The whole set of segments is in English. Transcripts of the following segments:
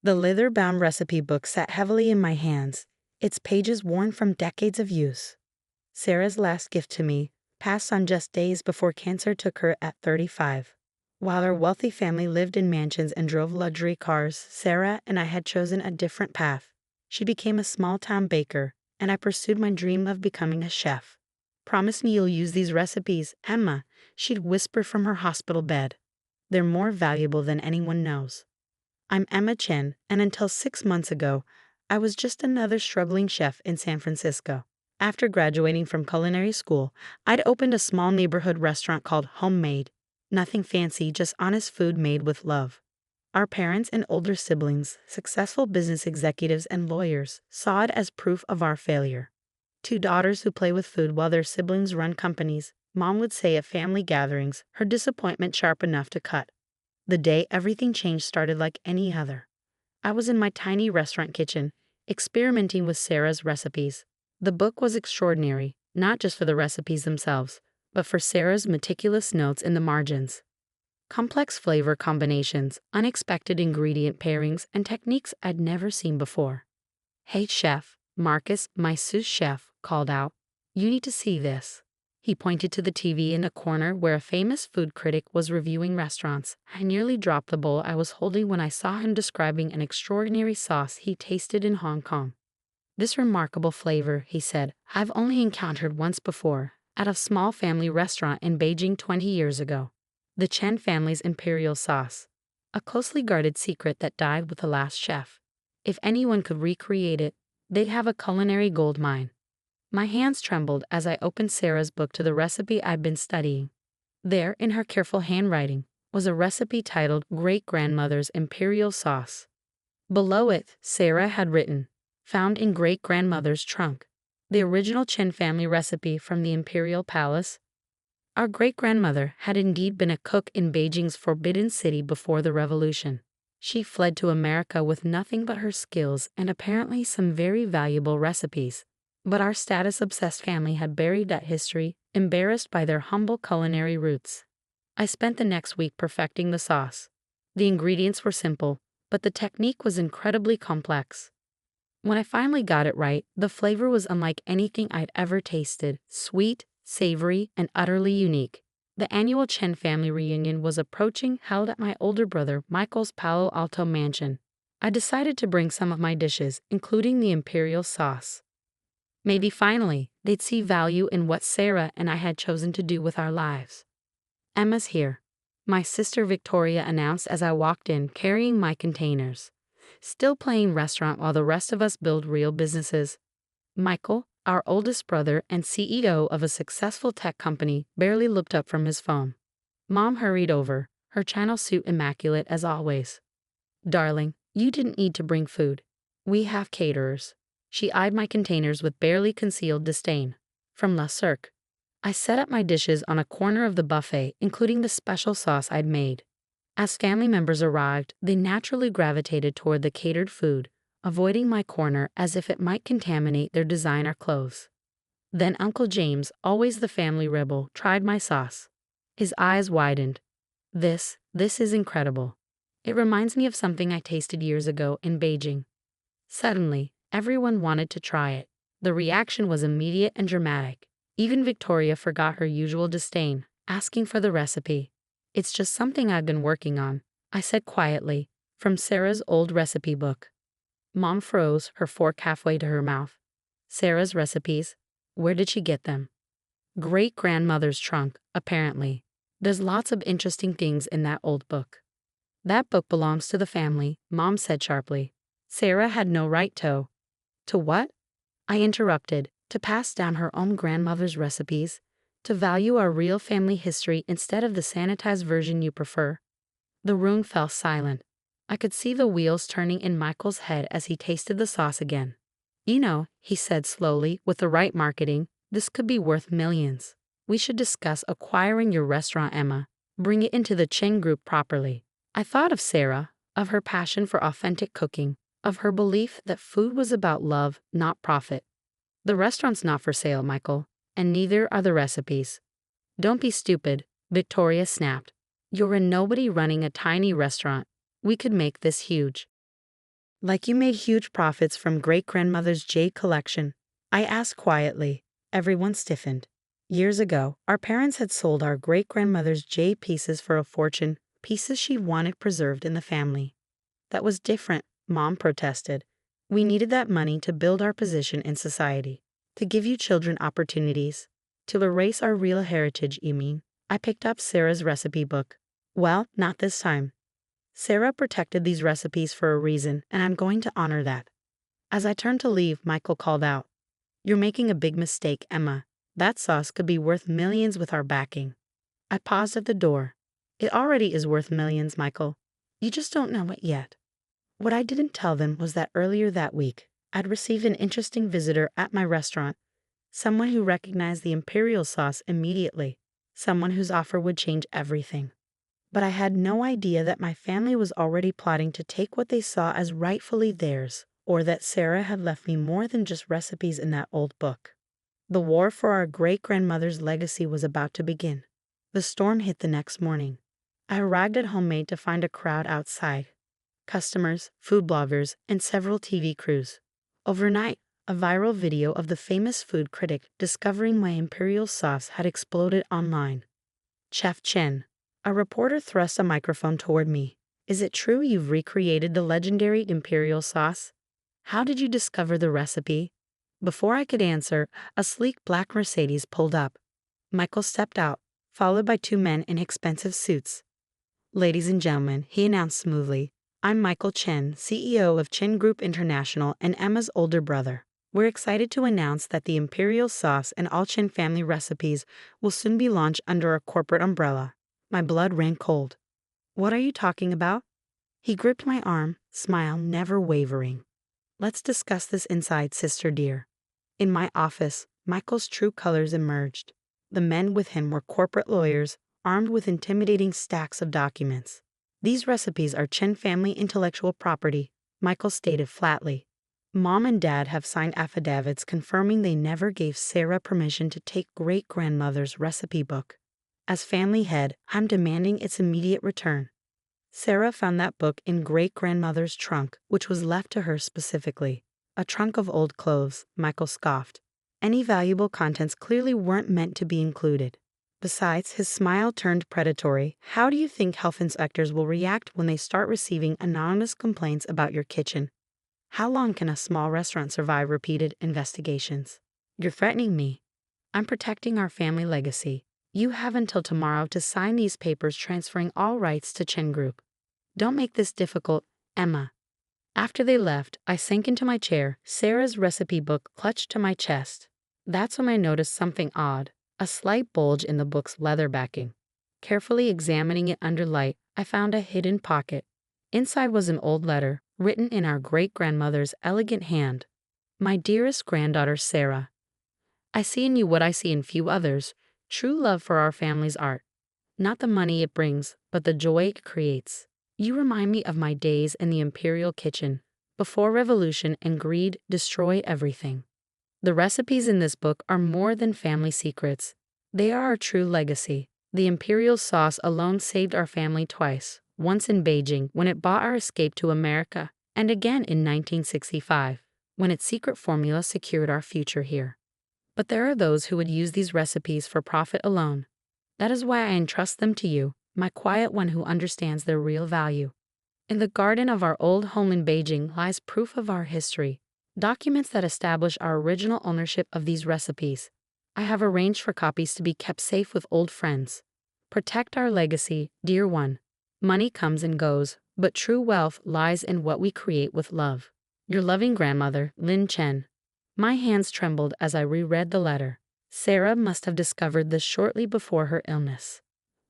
The leather-bound recipe book sat heavily in my hands, its pages worn from decades of use. Sarah's last gift to me, passed on just days before cancer took her at 35. While our wealthy family lived in mansions and drove luxury cars, Sarah and I had chosen a different path. She became a small-town baker, and I pursued my dream of becoming a chef. "Promise me you'll use these recipes, Emma," she'd whisper from her hospital bed. "They're more valuable than anyone knows." I'm Emma Chen, and until 6 months ago, I was just another struggling chef in San Francisco. After graduating from culinary school, I'd opened a small neighborhood restaurant called Homemade. Nothing fancy, just honest food made with love. Our parents and older siblings, successful business executives and lawyers, saw it as proof of our failure. Two daughters who play with food while their siblings run companies, Mom would say at family gatherings, her disappointment sharp enough to cut. The day everything changed started like any other. I was in my tiny restaurant kitchen, experimenting with Sarah's recipes. The book was extraordinary, not just for the recipes themselves, but for Sarah's meticulous notes in the margins. Complex flavor combinations, unexpected ingredient pairings, and techniques I'd never seen before. "Hey chef," Marcus, my sous chef, called out. "You need to see this." He pointed to the TV in a corner where a famous food critic was reviewing restaurants. I nearly dropped the bowl I was holding when I saw him describing an extraordinary sauce he tasted in Hong Kong. "This remarkable flavor," he said, "I've only encountered once before, at a small family restaurant in Beijing 20 years ago. The Chen family's imperial sauce. A closely guarded secret that died with the last chef. If anyone could recreate it, they'd have a culinary goldmine." My hands trembled as I opened Sarah's book to the recipe I'd been studying. There, in her careful handwriting, was a recipe titled Great-Grandmother's Imperial Sauce. Below it, Sarah had written, "Found in Great-Grandmother's trunk. The original Chen family recipe from the Imperial Palace." Our great-grandmother had indeed been a cook in Beijing's Forbidden City before the revolution. She fled to America with nothing but her skills and apparently some very valuable recipes. But our status-obsessed family had buried that history, embarrassed by their humble culinary roots. I spent the next week perfecting the sauce. The ingredients were simple, but the technique was incredibly complex. When I finally got it right, the flavor was unlike anything I'd ever tasted, sweet, savory, and utterly unique. The annual Chen family reunion was approaching, held at my older brother Michael's Palo Alto mansion. I decided to bring some of my dishes, including the imperial sauce. Maybe finally, they'd see value in what Sarah and I had chosen to do with our lives. "Emma's here," my sister Victoria announced as I walked in carrying my containers. Still playing restaurant while the rest of us build real businesses. Michael, our oldest brother and CEO of a successful tech company, barely looked up from his phone. Mom hurried over, her China suit immaculate as always. "Darling, you didn't need to bring food. We have caterers." She eyed my containers with barely concealed disdain. "From Le Cirque." I set up my dishes on a corner of the buffet, including the special sauce I'd made. As family members arrived, they naturally gravitated toward the catered food, avoiding my corner as if it might contaminate their designer clothes. Then Uncle James, always the family rebel, tried my sauce. His eyes widened. This is incredible. It reminds me of something I tasted years ago in Beijing." Suddenly, everyone wanted to try it. The reaction was immediate and dramatic. Even Victoria forgot her usual disdain, asking for the recipe. "It's just something I've been working on," I said quietly, from Sarah's old recipe book. Mom froze, her fork halfway to her mouth. "Sarah's recipes? Where did she get them?" "Great-grandmother's trunk, apparently. There's lots of interesting things in that old book." "That book belongs to the family," Mom said sharply. "Sarah had no right to." "To what?" I interrupted. "To pass down her own grandmother's recipes? To value our real family history instead of the sanitized version you prefer?" The room fell silent. I could see the wheels turning in Michael's head as he tasted the sauce again. "You know," he said slowly, "with the right marketing, this could be worth millions. We should discuss acquiring your restaurant, Emma. Bring it into the Chen Group properly." I thought of Sarah, of her passion for authentic cooking, of her belief that food was about love, not profit. "The restaurant's not for sale, Michael, and neither are the recipes." "Don't be stupid," Victoria snapped. "You're a nobody running a tiny restaurant. We could make this huge." Like you made huge profits from great-grandmother's jade collection, I asked quietly. Everyone stiffened. Years ago, our parents had sold our great-grandmother's jade pieces for a fortune, pieces she wanted preserved in the family. That was different, Mom protested. We needed that money to build our position in society, to give you children opportunities, to erase our real heritage, you mean? I picked up Sarah's recipe book. Well, not this time. Sarah protected these recipes for a reason, and I'm going to honor that. As I turned to leave, Michael called out, "You're making a big mistake, Emma. That sauce could be worth millions with our backing." I paused at the door. It already is worth millions, Michael. You just don't know it yet. What I didn't tell them was that earlier that week, I'd received an interesting visitor at my restaurant, someone who recognized the imperial sauce immediately, someone whose offer would change everything. But I had no idea that my family was already plotting to take what they saw as rightfully theirs, or that Sarah had left me more than just recipes in that old book. The war for our great-grandmother's legacy was about to begin. The storm hit the next morning. I arrived at Homemade to find a crowd outside. Customers, food bloggers, and several TV crews. Overnight, a viral video of the famous food critic discovering my imperial sauce had exploded online. Chef Chen. A reporter thrust a microphone toward me. Is it true you've recreated the legendary imperial sauce? How did you discover the recipe? Before I could answer, a sleek black Mercedes pulled up. Michael stepped out, followed by two men in expensive suits. Ladies and gentlemen, he announced smoothly, I'm Michael Chen, CEO of Chen Group International and Emma's older brother. We're excited to announce that the imperial sauce and all Chen family recipes will soon be launched under a corporate umbrella. My blood ran cold. What are you talking about? He gripped my arm, smile never wavering. Let's discuss this inside, sister dear. In my office, Michael's true colors emerged. The men with him were corporate lawyers, armed with intimidating stacks of documents. These recipes are Chen family intellectual property, Michael stated flatly. Mom and Dad have signed affidavits confirming they never gave Sarah permission to take great-grandmother's recipe book. As family head, I'm demanding its immediate return. Sarah found that book in great-grandmother's trunk, which was left to her specifically. A trunk of old clothes, Michael scoffed. Any valuable contents clearly weren't meant to be included. Besides, his smile turned predatory. How do you think health inspectors will react when they start receiving anonymous complaints about your kitchen? How long can a small restaurant survive repeated investigations? You're threatening me. I'm protecting our family legacy. You have until tomorrow to sign these papers transferring all rights to Chen Group. Don't make this difficult, Emma. After they left, I sank into my chair, Sarah's recipe book clutched to my chest. That's when I noticed something odd, a slight bulge in the book's leather backing. Carefully examining it under light, I found a hidden pocket. Inside was an old letter, written in our great-grandmother's elegant hand. My dearest granddaughter Sarah, I see in you what I see in few others, true love for our family's art. Not the money it brings, but the joy it creates. You remind me of my days in the imperial kitchen, before revolution and greed destroy everything. The recipes in this book are more than family secrets. They are our true legacy. The imperial sauce alone saved our family twice, once in Beijing when it bought our escape to America, and again in 1965, when its secret formula secured our future here. But there are those who would use these recipes for profit alone. That is why I entrust them to you, my quiet one who understands their real value. In the garden of our old home in Beijing lies proof of our history, documents that establish our original ownership of these recipes. I have arranged for copies to be kept safe with old friends. Protect our legacy, dear one. Money comes and goes, but true wealth lies in what we create with love. Your loving grandmother, Lin Chen. My hands trembled as I reread the letter. Sarah must have discovered this shortly before her illness.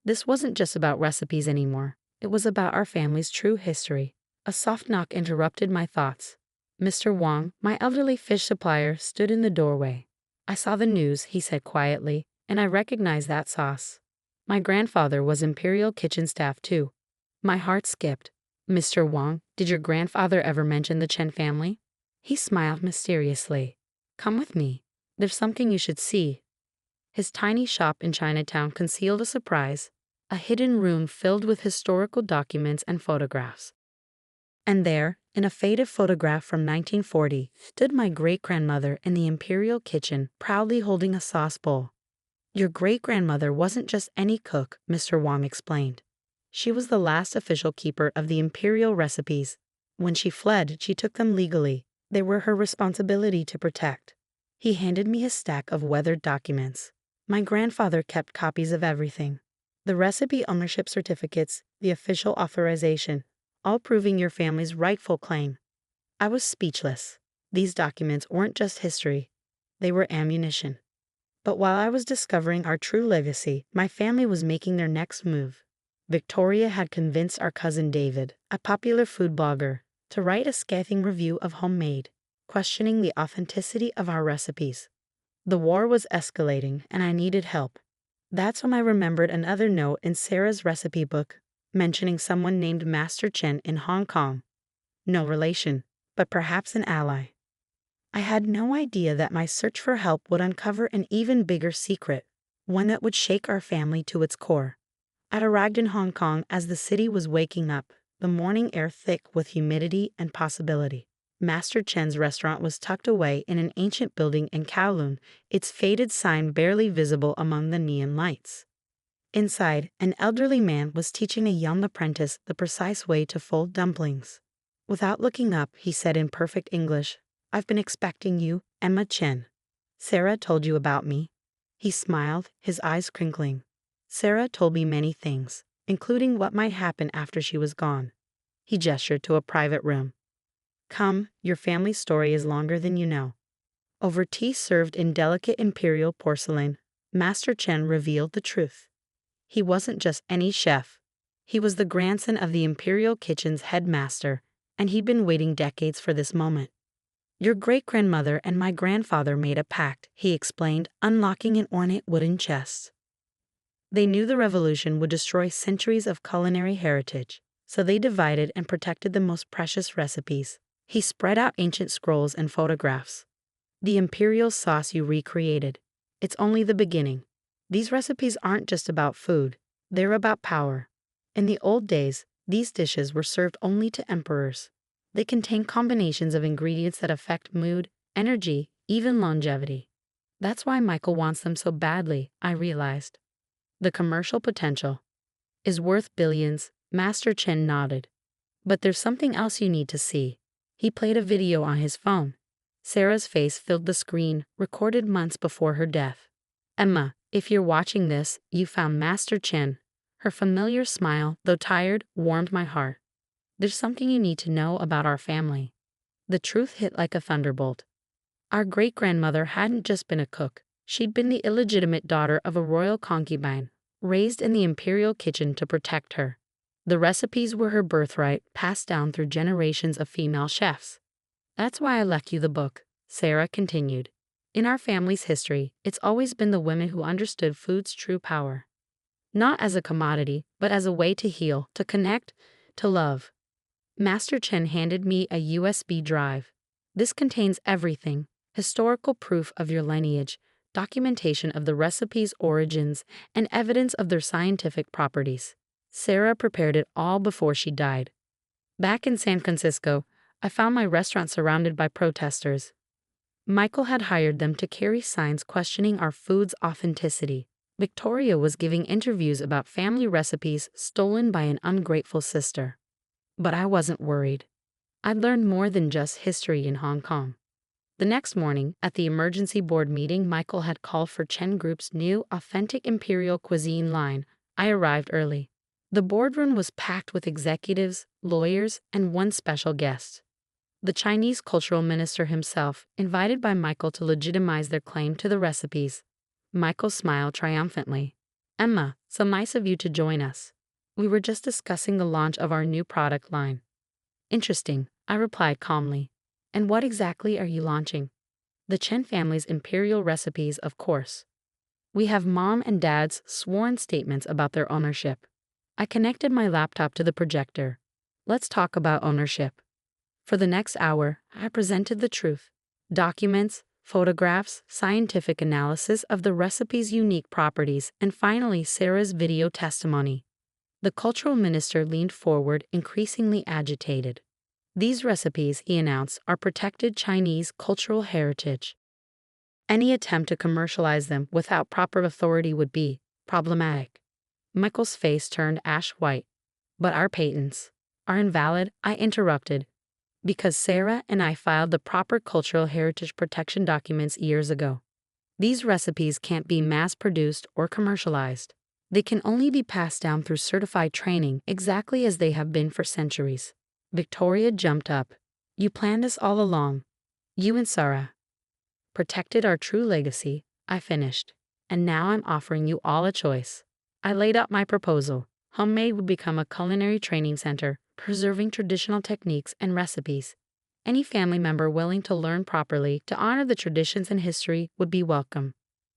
This wasn't just about recipes anymore. It was about our family's true history. A soft knock interrupted my thoughts. Mr. Wang, my elderly fish supplier, stood in the doorway. I saw the news, he said quietly, and I recognized that sauce. My grandfather was Imperial Kitchen staff too. My heart skipped. Mr. Wang, did your grandfather ever mention the Chen family? He smiled mysteriously. Come with me. There's something you should see. His tiny shop in Chinatown concealed a surprise, a hidden room filled with historical documents and photographs. And there, in a faded photograph from 1940, stood my great-grandmother in the imperial kitchen, proudly holding a sauce bowl. Your great-grandmother wasn't just any cook, Mr. Wong explained. She was the last official keeper of the imperial recipes. When she fled, she took them legally. They were her responsibility to protect. He handed me a stack of weathered documents. My grandfather kept copies of everything. The recipe ownership certificates, the official authorization, all proving your family's rightful claim. I was speechless. These documents weren't just history. They were ammunition. But while I was discovering our true legacy, my family was making their next move. Victoria had convinced our cousin David, a popular food blogger, to write a scathing review of Homemade, questioning the authenticity of our recipes. The war was escalating, and I needed help. That's when I remembered another note in Sarah's recipe book, mentioning someone named Master Chen in Hong Kong. No relation, but perhaps an ally. I had no idea that my search for help would uncover an even bigger secret, one that would shake our family to its core. I'd arrived in Hong Kong as the city was waking up, the morning air thick with humidity and possibility. Master Chen's restaurant was tucked away in an ancient building in Kowloon, its faded sign barely visible among the neon lights. Inside, an elderly man was teaching a young apprentice the precise way to fold dumplings. Without looking up, he said in perfect English, "I've been expecting you, Emma Chen. Sarah told you about me." He smiled, his eyes crinkling. Sarah told me many things, including what might happen after she was gone. He gestured to a private room. "Come, your family's story is longer than you know." Over tea served in delicate imperial porcelain, Master Chen revealed the truth. He wasn't just any chef. He was the grandson of the imperial kitchen's headmaster, and he'd been waiting decades for this moment. "Your great-grandmother and my grandfather made a pact," he explained, unlocking an ornate wooden chest. They knew the revolution would destroy centuries of culinary heritage, so they divided and protected the most precious recipes. He spread out ancient scrolls and photographs. "The imperial sauce you recreated. It's only the beginning. These recipes aren't just about food, they're about power. In the old days, these dishes were served only to emperors. They contain combinations of ingredients that affect mood, energy, even longevity. That's why Michael wants them so badly," I realized. "The commercial potential is worth billions," Master Chen nodded. "But there's something else you need to see." He played a video on his phone. Sarah's face filled the screen, recorded months before her death. "Emma, if you're watching this, you found Master Chen." Her familiar smile, though tired, warmed my heart. "There's something you need to know about our family." The truth hit like a thunderbolt. Our great-grandmother hadn't just been a cook. She'd been the illegitimate daughter of a royal concubine, raised in the imperial kitchen to protect her. The recipes were her birthright, passed down through generations of female chefs. "That's why I left you the book," Sarah continued. "In our family's history, it's always been the women who understood food's true power. Not as a commodity, but as a way to heal, to connect, to love." Master Chen handed me a USB drive. "This contains everything: historical proof of your lineage, documentation of the recipe's origins, and evidence of their scientific properties." Sarah prepared it all before she died. Back in San Francisco, I found my restaurant surrounded by protesters. Michael had hired them to carry signs questioning our food's authenticity. Victoria was giving interviews about family recipes stolen by an ungrateful sister. But I wasn't worried. I'd learned more than just history in Hong Kong. The next morning, at the emergency board meeting Michael had called for Chen Group's new authentic imperial cuisine line, I arrived early. The boardroom was packed with executives, lawyers, and one special guest. The Chinese cultural minister himself, invited by Michael to legitimize their claim to the recipes. Michael smiled triumphantly. "Emma, so nice of you to join us. We were just discussing the launch of our new product line." "Interesting," I replied calmly. "And what exactly are you launching?" "The Chen family's imperial recipes, of course. We have Mom and Dad's sworn statements about their ownership." I connected my laptop to the projector. "Let's talk about ownership." For the next hour, I presented the truth: documents, photographs, scientific analysis of the recipe's unique properties, and finally Sarah's video testimony. The cultural minister leaned forward, increasingly agitated. These recipes, he announced, are protected Chinese cultural heritage. Any attempt to commercialize them without proper authority would be problematic. Michael's face turned ash white. But our patents are invalid, I interrupted, because Sarah and I filed the proper cultural heritage protection documents years ago. These recipes can't be mass-produced or commercialized. They can only be passed down through certified training, exactly as they have been for centuries. Victoria jumped up. You planned this all along. You and Sarah protected our true legacy, I finished. And now I'm offering you all a choice. I laid out my proposal. Homemade would become a culinary training center, preserving traditional techniques and recipes. Any family member willing to learn properly to honor the traditions and history would be welcome.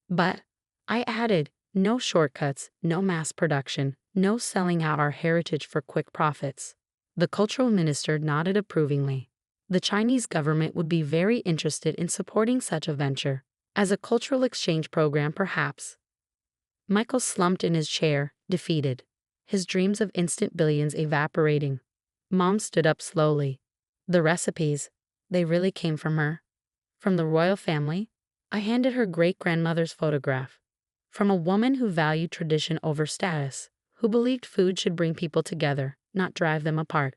But, I added, no shortcuts, no mass production, no selling out our heritage for quick profits. The cultural minister nodded approvingly. The Chinese government would be very interested in supporting such a venture. As a cultural exchange program, perhaps. Michael slumped in his chair, defeated. His dreams of instant billions evaporating. Mom stood up slowly. The recipes, they really came from her? From the royal family? I handed her great-grandmother's photograph. From a woman who valued tradition over status, who believed food should bring people together, not drive them apart.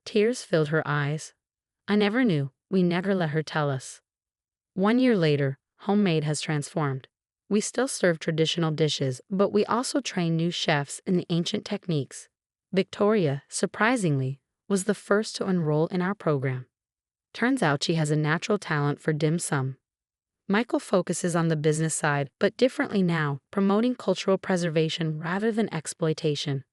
Tears filled her eyes. I never knew, we never let her tell us. 1 year later, Homemade has transformed. We still serve traditional dishes, but we also train new chefs in the ancient techniques. Victoria, surprisingly, was the first to enroll in our program. Turns out she has a natural talent for dim sum. Michael focuses on the business side, but differently now, promoting cultural preservation rather than exploitation.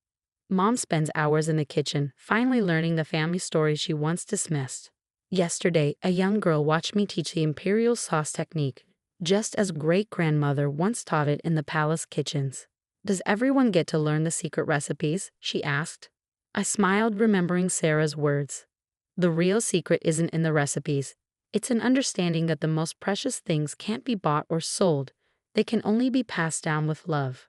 Mom spends hours in the kitchen, finally learning the family stories she once dismissed. Yesterday, a young girl watched me teach the imperial sauce technique, just as great-grandmother once taught it in the palace kitchens. Does everyone get to learn the secret recipes? She asked. I smiled, remembering Sarah's words. The real secret isn't in the recipes. It's an understanding that the most precious things can't be bought or sold. They can only be passed down with love.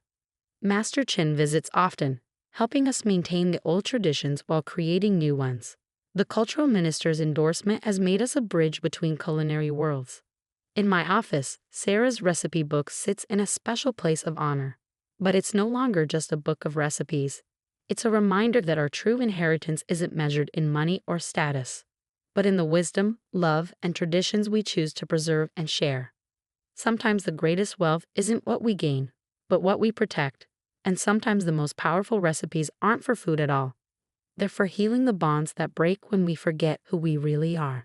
Master Chin visits often, helping us maintain the old traditions while creating new ones. The cultural minister's endorsement has made us a bridge between culinary worlds. In my office, Sarah's recipe book sits in a special place of honor. But it's no longer just a book of recipes. It's a reminder that our true inheritance isn't measured in money or status, but in the wisdom, love, and traditions we choose to preserve and share. Sometimes the greatest wealth isn't what we gain, but what we protect. And sometimes the most powerful recipes aren't for food at all. They're for healing the bonds that break when we forget who we really are.